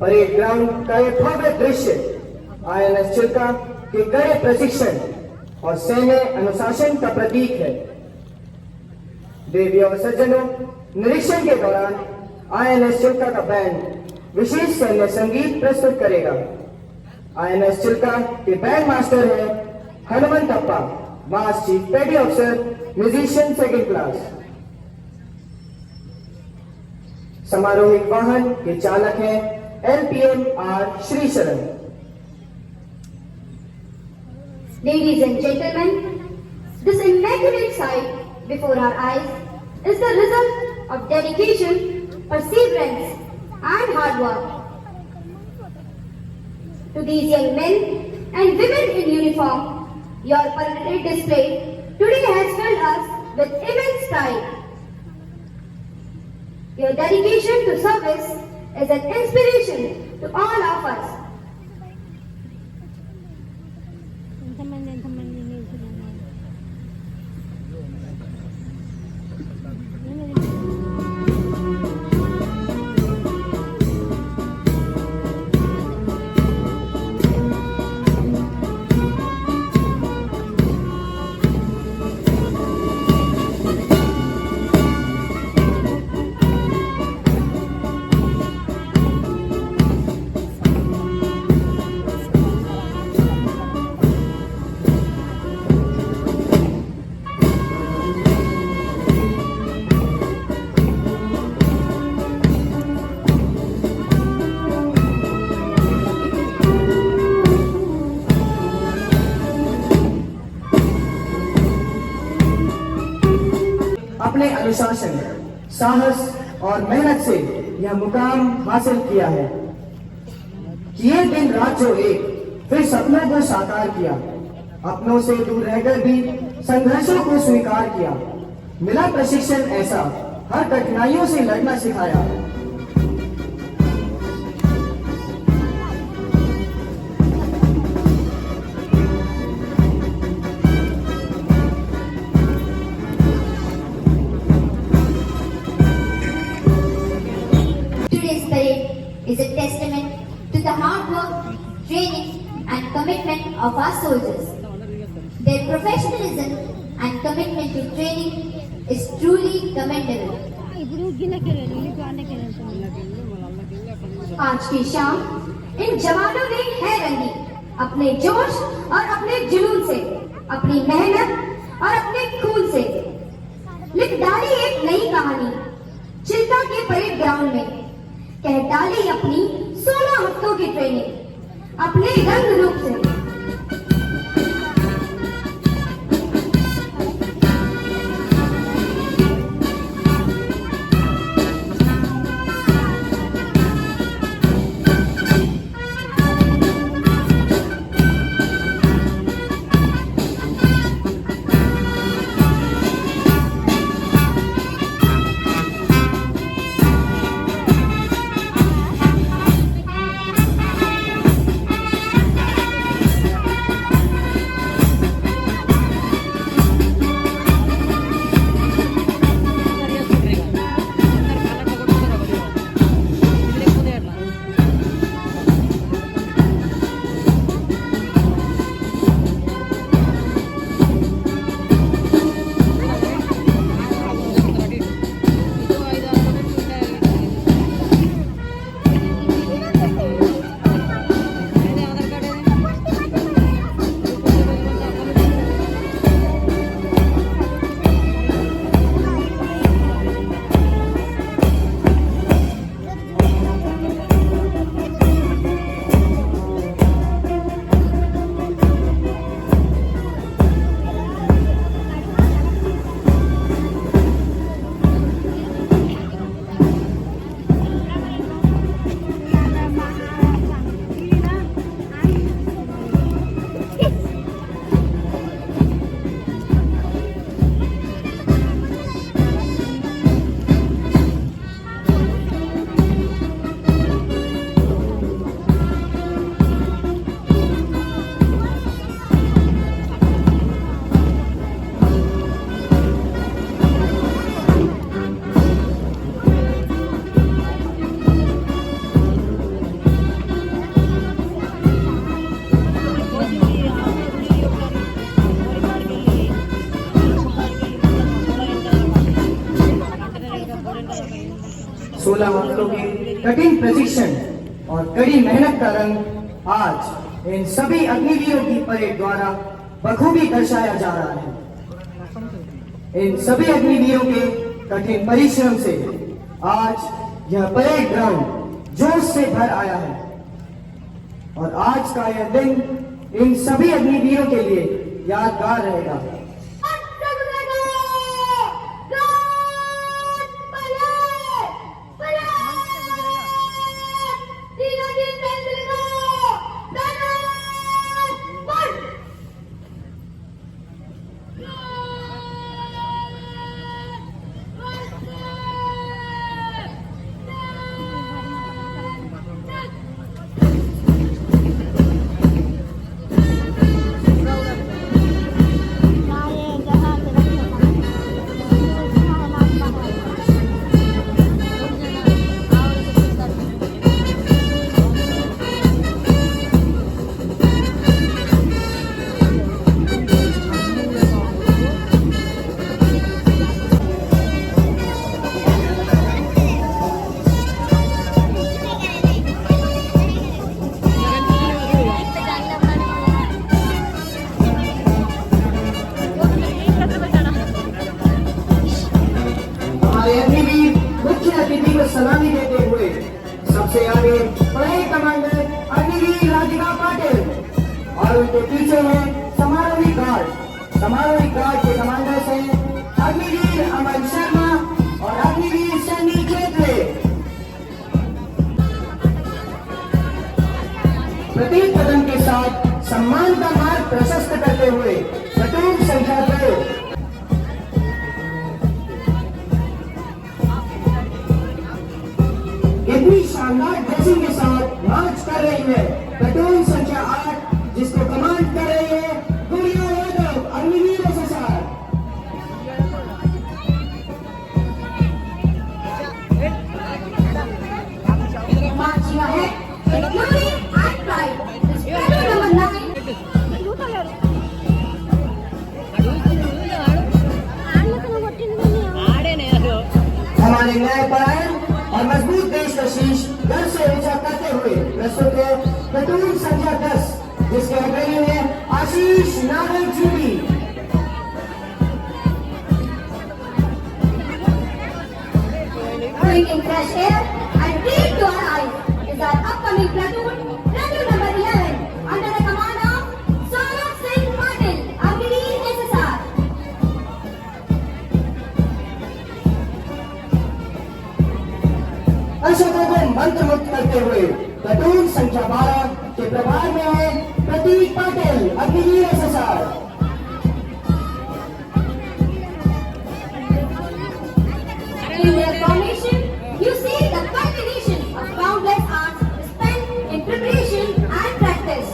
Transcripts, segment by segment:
Parade ground का एक भव्य दृश्य आईएनएस चिल्का के कड़े प्रशिक्षण और सैन्य अनुशासन का प्रतीक है। देवी और सज्जनों, निरीक्षण के दौरान आईएनएस चिल्का का बैंड विशेष सैन्य संगीत प्रस्तुत करेगा। आईएनएस चिल्का के बैंड मास्टर है हनुमंतप्पा, मास chief petty officer, musician second class. समारोहिक वाहन के चालक हैं LPM R Shrisharan. Ladies and gentlemen, this immaculate sight before our eyes is the result of dedication, perseverance, and hard work. To these young men and women in uniform, your parade display today has filled us with immense pride. Your dedication to service is an inspiration to all of us. अपने अनुशासन, साहस और मेहनत से यह मुकाम हासिल किया है। किए दिन रात जो एक, फिर सपनों को साकार किया, अपनों से दूर रहकर भी संघर्षों को स्वीकार किया। मिला प्रशिक्षण ऐसा, हर कठिनाइयों से लड़ना सिखाया। Is a testament to the hard work, training and commitment of our soldiers. Their professionalism and commitment to training is truly commendable. आज की शाम इन जवानों ने है रंगी अपने जोश और अपने जुनून से, अपनी मेहनत और अपने खून से। लिख डाली एक नई कहानी चिल्का के परेड ग्राउंड में, कह डाली अपनी 16 हफ्तों की ट्रेनिंग अपने रंग रूप से। 16 हफ्तों के कठिन प्रशिक्षण और कड़ी मेहनत का रंग आज इन सभी अग्निवीरों की परेड द्वारा बखूबी दर्शाया जा रहा है। इन सभी अग्निवीरों के कठिन परिश्रम से आज यह परेड ग्राउंड जोश से भर आया है और आज का यह दिन इन सभी अग्निवीरों के लिए यादगार रहेगा। सलामी देते हुए सबसे आगे परेड कमांडर अग्निवीर राधिका पाटिल और उनके पीछे है समारोही गार्ड। समारोही गार्ड के कमांडर्स हैं अग्निवीर अमन शर्मा और अग्निवीर सन्नी चेत्रे। प्रत्येक कदम के साथ सम्मान का मार्ग प्रशस्त करते हुए प्लटून संख्या 2 इतनी शानदार ड्रेसिंग के साथ मार्च कर रही है प्लटून संख्या 8 जिसको कमांड कर रही है गुड़िया Yadav Agniveer SSR. Marching ahead, with glory and pride, is platoon number 9. हमारे न्यायपरायण और मजबूत देश का शीश घर से ऊंचा करते हुए प्रस्तुत है प्लटून संख्या 10 जिसके अग्रणी है आशीष नागर जूबी। Bringing fresh air and breathe to our eyes is our upcoming platoon, platoon number 11, under the command of Saurabh Singh Patil, Agniveer SSR. दर्शकों को मंत्रमुग्ध करते हुए प्लटून संख्या 12 के प्रभार में है Prateek Patil Agniveer SSR. In their formation, you see the culmination of countless hours spent in preparation and practice.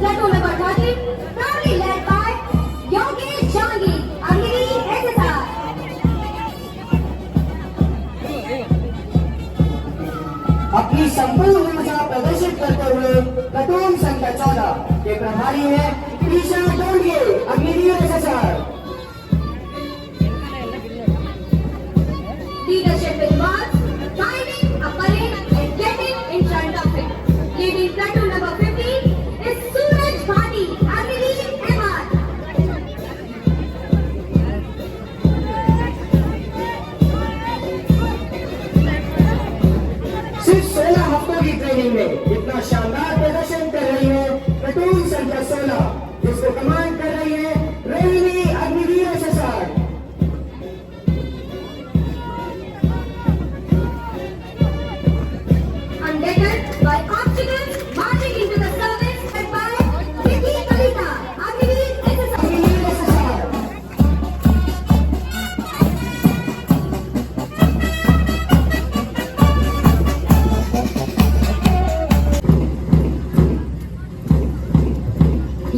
Platoon number 13, proudly led by Yogesh Jangir, Agniveer SSR. अपनी संपूर्ण ऊर्जा प्रदर्शित करते हुए प्लटून संख्या 14 के प्रभारी है Isha Donge Agniveer SSR. Leadership involves guiding a parade and getting in front of it. Leading platoon number 15 is Suraj Bhati, Agniveer MR. सिर्फ 16 हफ्तों की ट्रेनिंग में इतना शानदार प्रदर्शन कर रही है प्लटून संख्या 16 जिसको कमांड कर रही है Rohini Agniveer SSR. Undeterred by obstacles, marching into the service led by Vicky Kalita, Agniveer SSR. Agniveer SSR.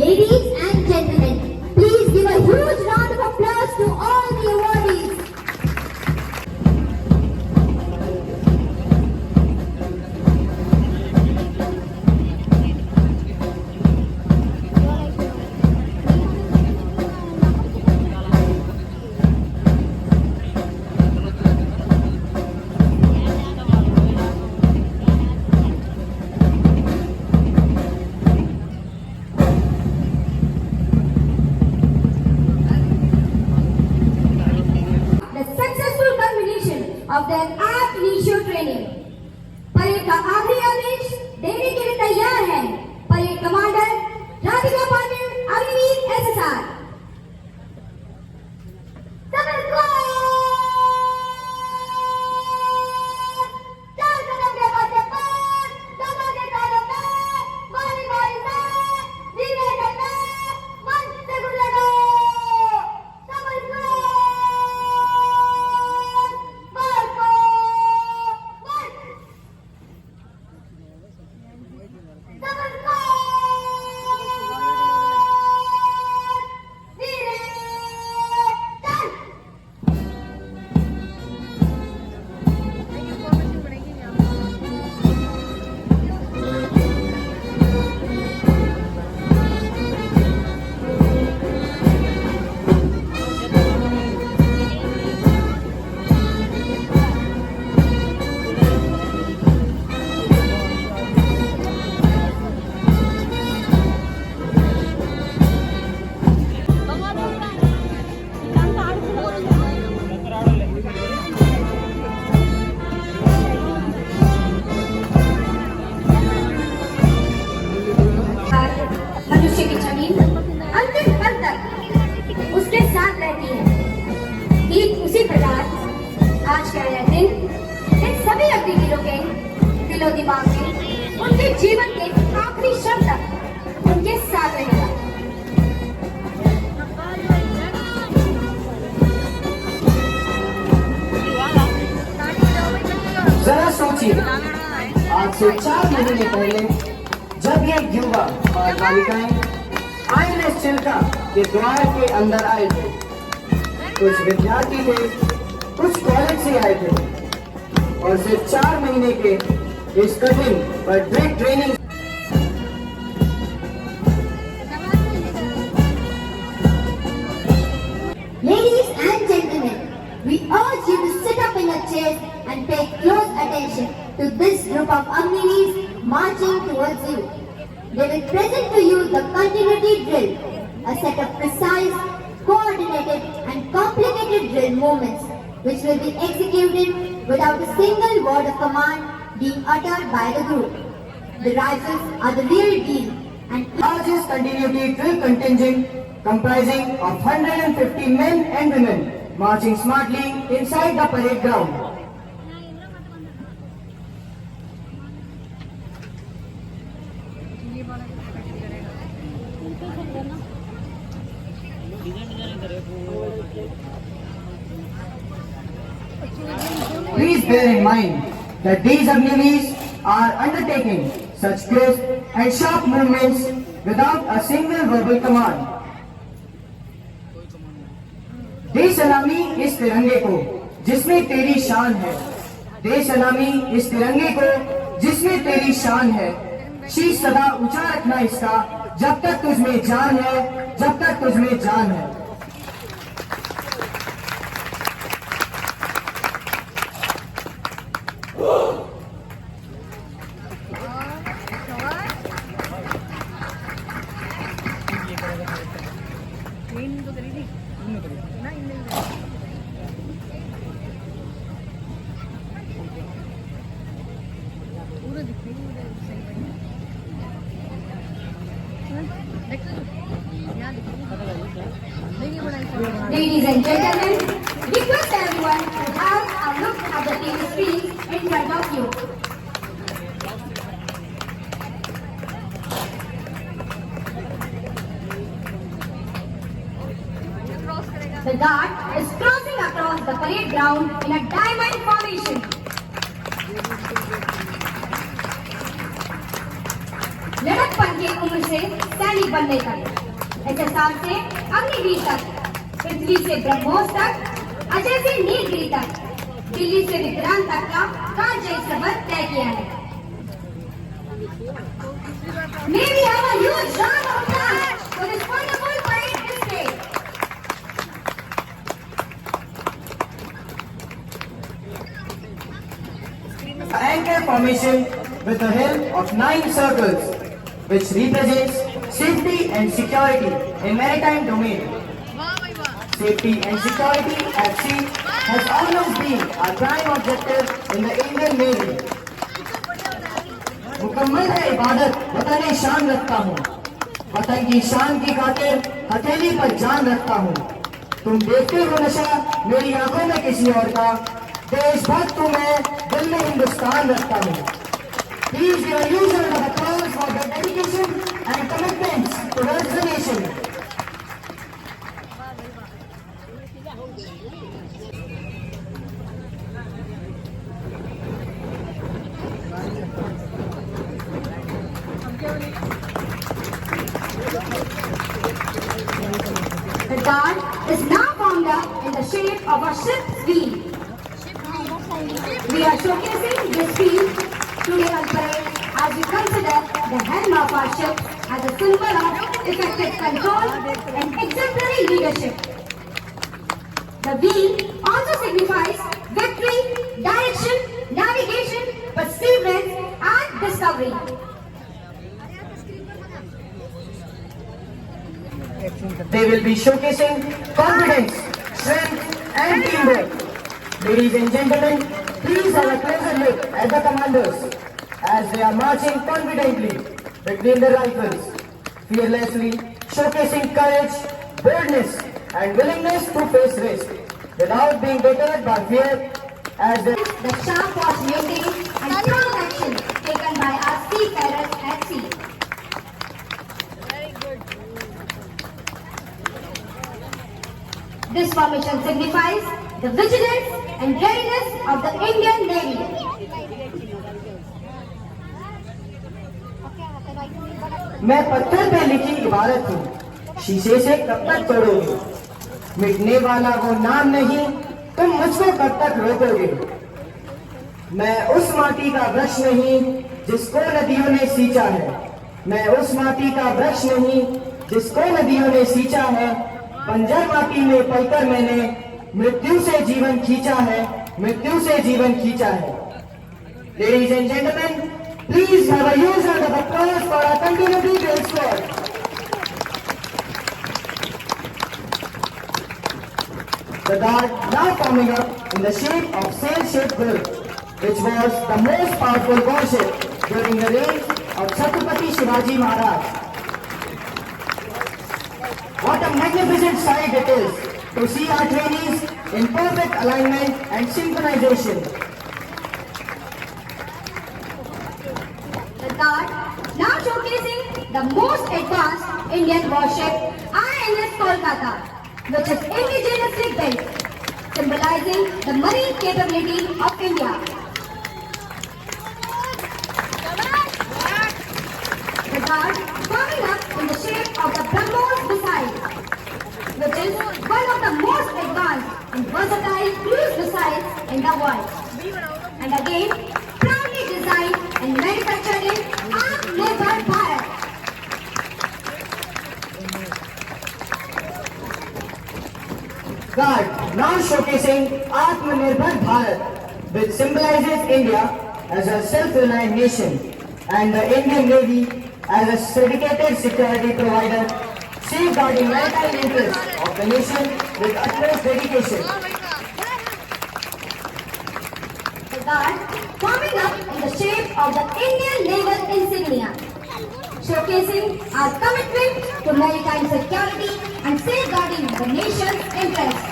Ladies and gentlemen, please give a huge round of applause to all the awardees. उनके जीवन के आखिरी क्षण तक उनके साथ रहेगा। जरा सोचिए, आज से 4 महीने पहले जब ये युवा और बालिकाएं INS चिल्का के द्वार के अंदर आए थे, कुछ विद्यार्थी थे, कुछ कॉलेज से आए थे और सिर्फ 4 महीने के इस कठिन पर दृढ़ training Ladies and gentlemen, we urge you to sit up in your chairs and pay close attention to this group of Agniveers marching towards you. They will present to you the continuity drill, a set of precise, coordinated and complicated drill movements which will be executed without a single word of command being uttered by the group. The rifles are the real deal and largest continuity drill contingent comprising of 150 men and women marching smartly inside the parade ground. Please bear in mind that these Agniveers are undertaking such crisp and sharp movements without a single verbal command. दे सलामी इस तिरंगे को जिसमें तेरी शान है, दे सलामी इस तिरंगे को जिसमें तेरी शान है, शीश सदा ऊंचा रखना इसका जब तक तुझमें जान है, जब तक तुझमें जान है। Ladies and gentlemen, request everyone to have a look at the TV screen in front of you. The guard is crossing across the parade ground in a diamond formation. लड़कपन की उम्र से सैनिक बनने तक, SSR से अग्निवीर तक, पृथ्वी से ब्रह्मोस तक, अजय से नीलगिरी तक, दिल्ली से विक्रांत तक का कालजयी सफर तय किया है। May we have a huge round of applause for this wonderful parade display. Anchor formation with the help of 9 circles, which represents safety and security in maritime domain. Safety and security at sea has always been our prime objective in the Indian Navy. मुकम्मल है इबादत वतन शान रखता हूँ, वतन की शान की खातिर हथेली पर जान रखता हूँ। तुम देखते हो नशा मेरी आंखों में किसी और का, देशभक्त हूँ मैं, दिल में हिंदुस्तान रखता हूँ। Please give a huge round of applause for their dedication and commitments towards the nation. The guard is now formed up in the shape of a ship's wheel. We are showcasing this wheel today on parade as we consider the helm of our ship as a symbol of effective control and exemplary leadership. The wheel also signifies victory, direction, navigation, perseverance and discovery. They will be showcasing confidence, strength and teamwork. Ladies and gentlemen, please have a closer look at the commanders as they are marching confidently between the rifles, fearlessly showcasing courage, boldness and willingness to face risk without being deterred by fear as they... The sharp watch maintained and strong action taken by our sea formation signifies the vigilance and readiness of the Indian Navy. मैं पत्थर पे लिखी इबारत हूँ, शीशे से कब तक तोड़ोगे? मिटने वाला वो नाम नहीं, तुम मुझको कब तक रोकोगे? मैं उस माटी का वृक्ष नहीं जिसको नदियों ने सींचा है, मैं उस माटी का वृक्ष नहीं जिसको नदियों ने सींचा है। बंजर माटी में पलकर मैंने मृत्यु से जीवन खींचा है, मृत्यु से जीवन खींचा है। Ladies and gentlemen, please have a huge round of applause for our continuity drill squad. The guard now forming up in the shape of sail-shaped group, which was the most powerful warship during the reign of Chhatrapati Shivaji Maharaj. What a magnificent sight it is to see our trainees in perfect alignment and synchronization. The guard now showcasing the most advanced Indian warship INS Kolkata, which is indigenously built, symbolizing the marine capability of India. The guard forming up in the shape of the BrahMos missile, which is one of the most advanced and versatile cruise missiles in the world. And again, proudly designed and manufactured in Atmanirbhar Bharat. Guard now showcasing Atmanirbhar Bharat, which symbolizes India as a self-reliant nation and the Indian Navy as a dedicated security provider, safeguarding maritime interests of the nation with utmost dedication. The guard forming up in the shape of the Indian naval insignia, showcasing our commitment to maritime security and safeguarding the nation's interests.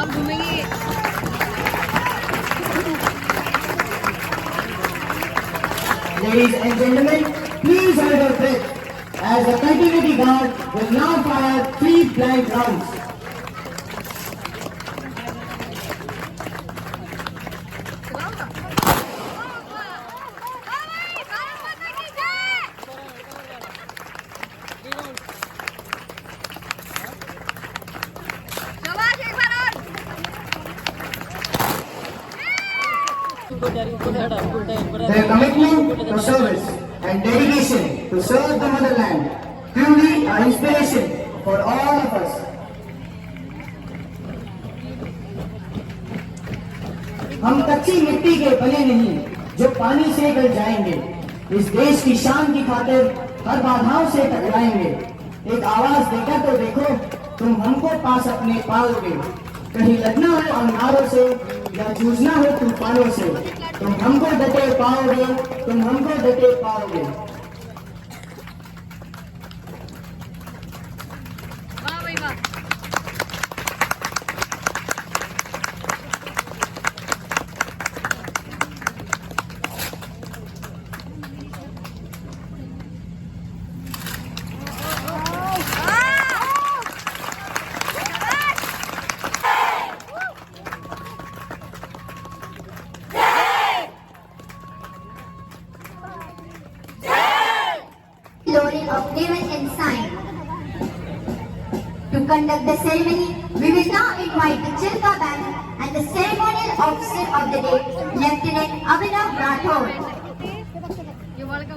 अब घूमेंगे। Ladies and gentlemen, please hold your breath as the continuity guard will now fire 3 blank rounds. Their commitment to service and dedication to serve the motherland truly are inspiration for all of us. हम कच्ची मिट्टी के बने नहीं जो पानी से गल जाएंगे, इस देश की शान की खातिर हर बाधाओं से टकराएंगे। एक आवाज देकर तो देखो, तुम हमको पास अपने पाओगे। कहीं लड़ना हो अंगारों से या जूझना हो तूफानों से, तुम हमको डटे पाओगे, तुम हमको डटे पाओगे। वाह भाई वाह। Lowering of naval ensign. To conduct the ceremony, we will now invite the Chilka Band and the ceremonial officer of the day, Lieutenant Abhinav Rathod. ये वाला का